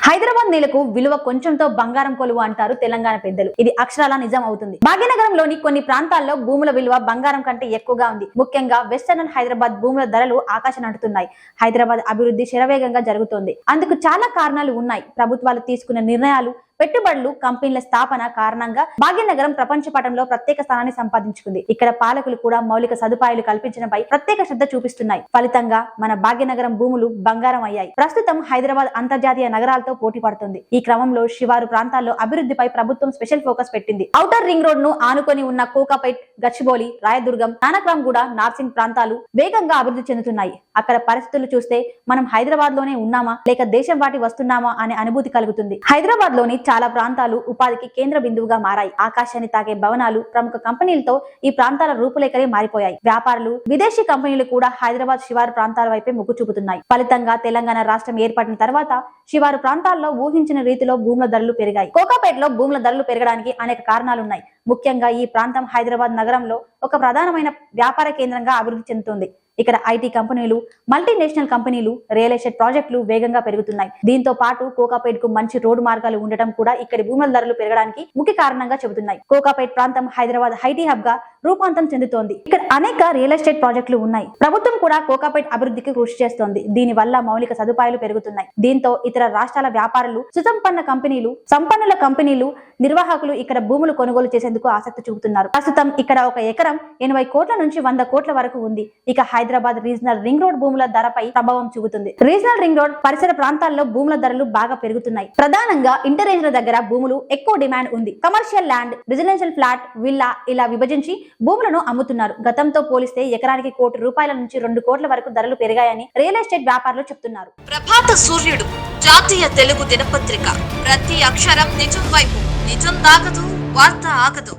హైదరాబాద్ నేలకు విలువ కొంచెంతో బంగారం కొలువు అంటారు తెలంగాణ పెద్దలు. ఇది అక్షరాల నిజం అవుతుంది. భాగ్యనగరంలోని కొన్ని ప్రాంతాల్లో భూముల విలువ బంగారం కంటే ఎక్కువగా ఉంది. ముఖ్యంగా వెస్టర్న్ హైదరాబాద్ భూముల ధరలు ఆకాశం అంటున్నాయి. హైదరాబాద్ అభివృద్ధి శరవేగంగా జరుగుతోంది. అందుకు చాలా కారణాలు ఉన్నాయి. ప్రభుత్వాలు తీసుకున్న నిర్ణయాలు, పెట్టుబడులు, కంపెనీల స్థాపన కారణంగా భాగ్యనగరం ప్రపంచ పటంలో ప్రత్యేక స్థానాన్ని సంపాదించుకుంది. ఇక్కడ పాలకులు కూడా మౌలిక సదుపాయాలు కల్పించడంపై ప్రత్యేక శ్రద్ధ చూపిస్తున్నాయి. ఫలితంగా మన భాగ్యనగరం భూములు బంగారం అయ్యాయి. ప్రస్తుతం హైదరాబాద్ అంతర్జాతీయ నగరాలతో పోటీ పడుతుంది. ఈ క్రమంలో శివారు ప్రాంతాల్లో అభివృద్ధిపై ప్రభుత్వం స్పెషల్ ఫోకస్ పెట్టింది. ఔటర్ రింగ్ రోడ్ ను ఆనుకొని ఉన్న కోకాపేట్, గచ్చిబౌలి, రాయదుర్గం, నానక్రామ్గూడ, నార్సింగ్ ప్రాంతాలు వేగంగా అభివృద్ధి చెందుతున్నాయి. అక్కడ పరిస్థితులు చూస్తే మనం హైదరాబాద్ లోనే ఉన్నామా లేక దేశం వాటి వస్తున్నామా అనే అనుభూతి కలుగుతుంది. హైదరాబాద్ లోని చాలా ప్రాంతాలు ఉపాధికి కేంద్ర బిందువుగా మారాయి. ఆకాశాన్ని తాకే భవనాలు, ప్రముఖ కంపెనీలతో ఈ ప్రాంతాల రూపురేఖలే మారిపోయాయి. వ్యాపారులు, విదేశీ కంపెనీలు కూడా హైదరాబాద్ శివారు ప్రాంతాల వైపే మొగ్గు చూపుతున్నాయి. ఫలితంగా తెలంగాణ రాష్ట్రం ఏర్పడిన తర్వాత శివారు ప్రాంతాల్లో ఊహించిన రీతిలో భూముల ధరలు పెరిగాయి. కోకాపేటలో భూముల ధరలు పెరగడానికి అనేక కారణాలున్నాయి. ముఖ్యంగా ఈ ప్రాంతం హైదరాబాద్ నగరంలో ఒక ప్రధానమైన వ్యాపార కేంద్రంగా అభివృద్ధి చెందుతుంది. ఇక్కడ ఐటీ కంపెనీలు, మల్టీనేషనల్ కంపెనీలు, రియల్ ఎస్టేట్ ప్రాజెక్టులు వేగంగా పెరుగుతున్నాయి. దీంతో పాటు కోకాపేట్ కు మంచి రోడ్డు మార్గాలు ఉండటం కూడా ఇక్కడి భూముల ధరలు పెరగడానికి ముఖ్య కారణంగా చెబుతున్నాయి. కోకాపేట్ ప్రాంతం హైదరాబాద్ ఐటీ హబ్ గా రూపాంతరం చెందుతోంది. ఇక్కడ అనేక రియల్ ఎస్టేట్ ప్రాజెక్టులు ఉన్నాయి. ప్రభుత్వం కూడా కోకాపేట్ అభివృద్ధికి కృషి చేస్తోంది. దీని వల్ల మౌలిక సదుపాయాలు పెరుగుతున్నాయి. దీంతో ఇతర రాష్ట్రాల వ్యాపారులు, సంపన్నుల కంపెనీలు, నిర్వాహకులు ఇక్కడ భూములు కొనుగోలు చేసేందుకు ఆసక్తి చూపుతున్నారు. ప్రస్తుతం ఇక్కడ ఒక ఎకరం 80 కోట్ల నుంచి 100 కోట్ల వరకు ఉంది. ఇక హైదరాబాద్ రీజనల్ రింగ్ రోడ్ భూముల ధరపై ప్రభావం చూపుతుంది. రీజనల్ రింగ్ రోడ్ పరిసర ప్రాంతాల్లో భూముల ధరలు బాగా పెరుగుతున్నాయి. ప్రధానంగా ఇంటర్రేంజ్ల దగ్గర భూములు ఎక్కువ డిమాండ్ ఉంది. Commercial land, residential flat, villa ఇలా విభజించి భూములను అమ్ముతున్నారు. గతంతో పోలిస్తే ఎకరానికి ₹1 నుంచి 2 కోట్ల వరకు ధరలు పెరిగాయని రియల్ ఎస్టేట్ వ్యాపారులు చెప్తున్నారు. ప్రభాత సూర్యుడు జాతీయ తెలుగు దినపత్రిక. ప్రతి అక్షరం నిజం వైపు. నిజం దాగదు, వార్త ఆగదు.